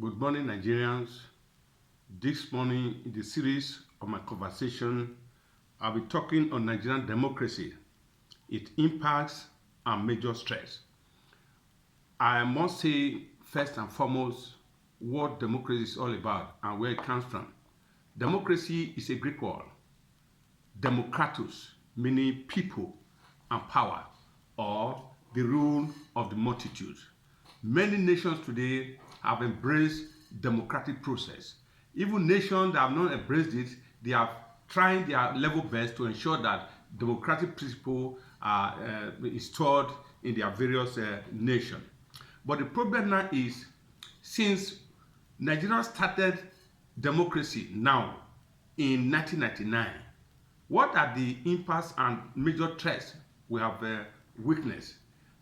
Good morning, Nigerians. This morning, in the series of my conversation, I'll be talking on Nigerian democracy, its impacts, and major stress. I must say, first and foremost, what democracy is all about and where it comes from. Democracy is a Greek word, demokratos, meaning people and power, or the rule of the multitude. Many nations today have embraced democratic process. Even nations that have not embraced it, they are trying their level best to ensure that democratic principle are installed in their various nations. But the problem now is, since Nigeria started democracy now in 1999, what are the impacts and major threats we have witnessed?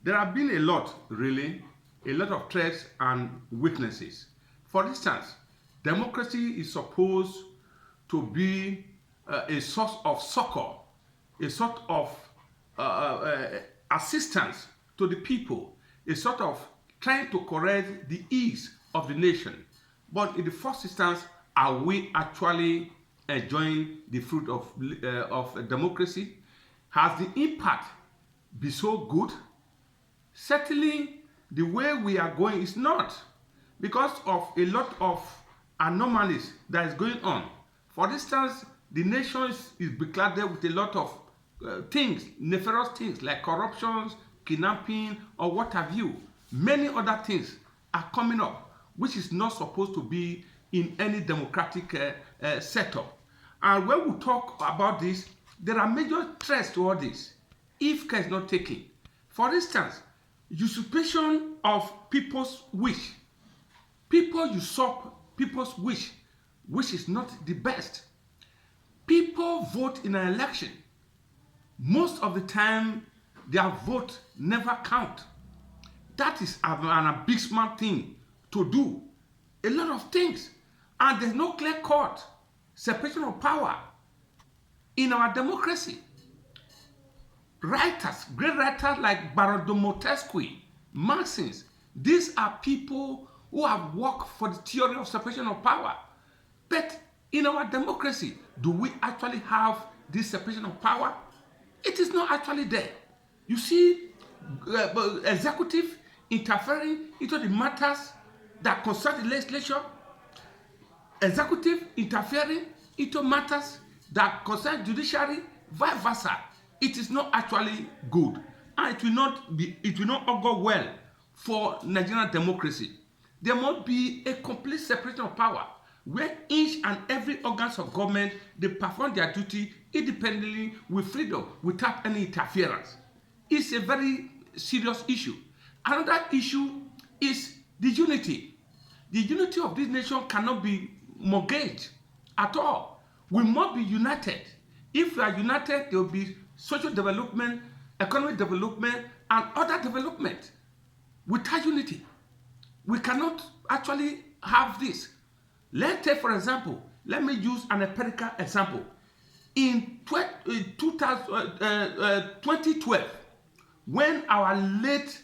There have been a lot, really, a lot of threats and weaknesses. For instance, democracy is supposed to be a source of succor, a sort of assistance to the people, a sort of trying to correct the ills of the nation. But in the first instance, are we actually enjoying the fruit of democracy? Has the impact been so good? Certainly, the way we are going is not, because of a lot of anomalies that is going on. For instance, the nation is beclouded with a lot of things, nefarious things like corruptions, kidnapping, or what have you. Many other things are coming up, which is not supposed to be in any democratic setup. And when we talk about this, there are major threats to all this if care is not taken. For instance, usurpation of people's wish. People usurp people's wish, which is not the best. People vote in an election. Most of the time, their vote never count. That is an abysmal thing to do. A lot of things. And there's no clear cut separation of power in our democracy. Writers, great writers like Baron de Montesquieu, Marxists, these are people who have worked for the theory of separation of power. But in our democracy, do we actually have this separation of power? It is not actually there. You see, executive interfering into the matters that concern the legislature, executive interfering into matters that concern judiciary, vice versa. It is not actually good, and it will not augur well for Nigerian democracy. There must be a complete separation of power where each and every organs of government, they perform their duty independently with freedom without any interference. It's a very serious issue. Another issue is the unity. The unity of this nation cannot be mortgaged at all. We must be united. If we are united, there will be social development, economic development, and other development. Without unity, we cannot actually have this. Let's take, for example, let me use an empirical example. In 2012, when our late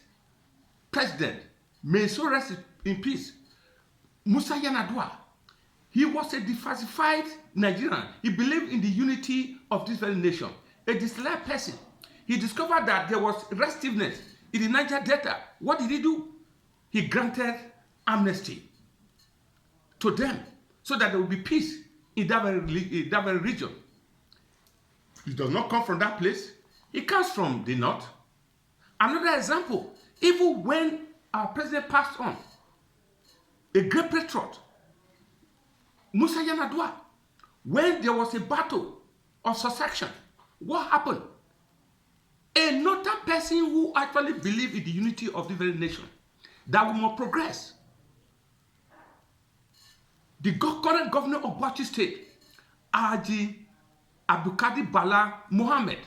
president, may so rest in peace, Musa Yar'Adua, he was a diversified Nigerian. He believed in the unity of this very nation. A disliked person. He discovered that there was restiveness in the Niger Delta. What did he do? He granted amnesty to them so that there will be peace in that very region. It does not come from that place. It comes from the north. Another example, even when our president passed on, a great patriot, Musa Yar'Adua, when there was a battle of succession, what happened? Another person who actually believed in the unity of the very nation, that we must progress. The current governor of Bauchi State, Haji Abdulkadir Bala Mohammed,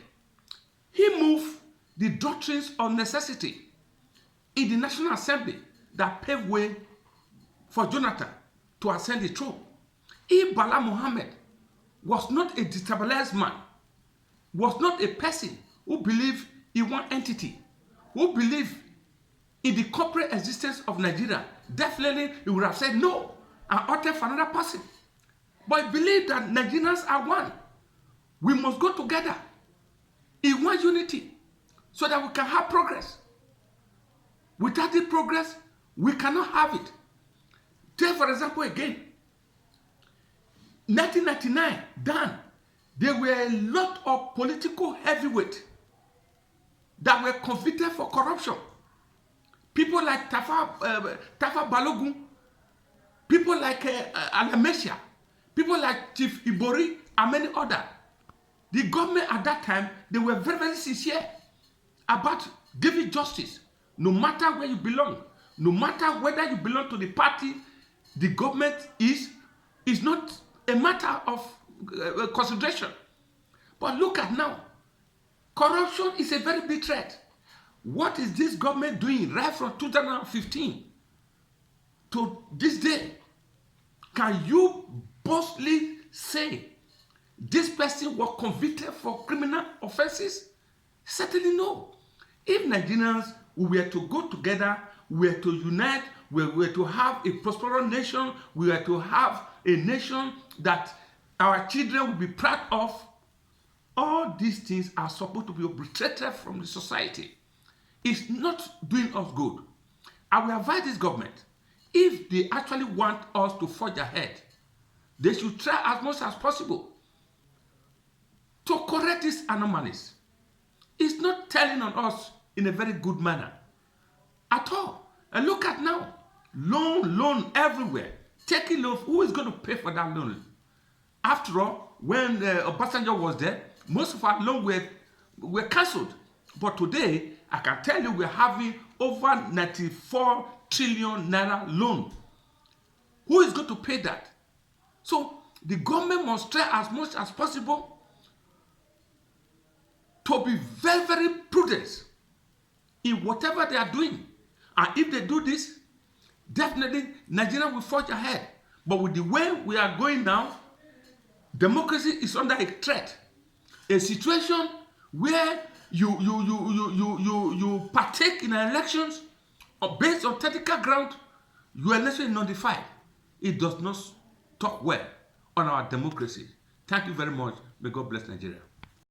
he moved the doctrines of necessity in the National Assembly that paved way for Jonathan to ascend the throne. If Bala Mohammed was not a destabilized man, was not a person who believed in one entity, who believed in the corporate existence of Nigeria, definitely he would have said no and opted for another person. But I believe that Nigerians are one. We must go together in one unity so that we can have progress. Without the progress, we cannot have it. Take, for example, again, 1999, done. There were a lot of political heavyweights that were convicted for corruption. People like Tafa Balogun, people like Alamesia, people like Chief Ibori, and many others. The government at that time, they were very, very sincere about giving justice, no matter where you belong, no matter whether you belong to the party the government is not a matter of consideration. But look at now, corruption is a very big threat. What is this government doing right from 2015 to this day? Can you boldly say this person was convicted for criminal offenses? Certainly no. If Nigerians were to go together, were to unite, we were to have a prosperous nation, we were to have a nation that our children will be proud of, all these things are supposed to be obliterated from the society. It's not doing us good. I will advise this government, if they actually want us to forge ahead, they should try as much as possible to correct these anomalies. It's not telling on us in a very good manner at all. And look at now, loan everywhere. Taking loan, who is going to pay for that loan? After all, when Obasanjo was there, most of our loans were cancelled. But today, I can tell you we're having over 94 trillion naira loan. Who is going to pay that? So the government must try as much as possible to be very, very prudent in whatever they are doing. And if they do this, definitely Nigeria will forge ahead. But with the way we are going now, democracy is under a threat. A situation where you partake in elections based on technical ground, your election is nullified. It does not talk well on our democracy. Thank you very much. May God bless Nigeria.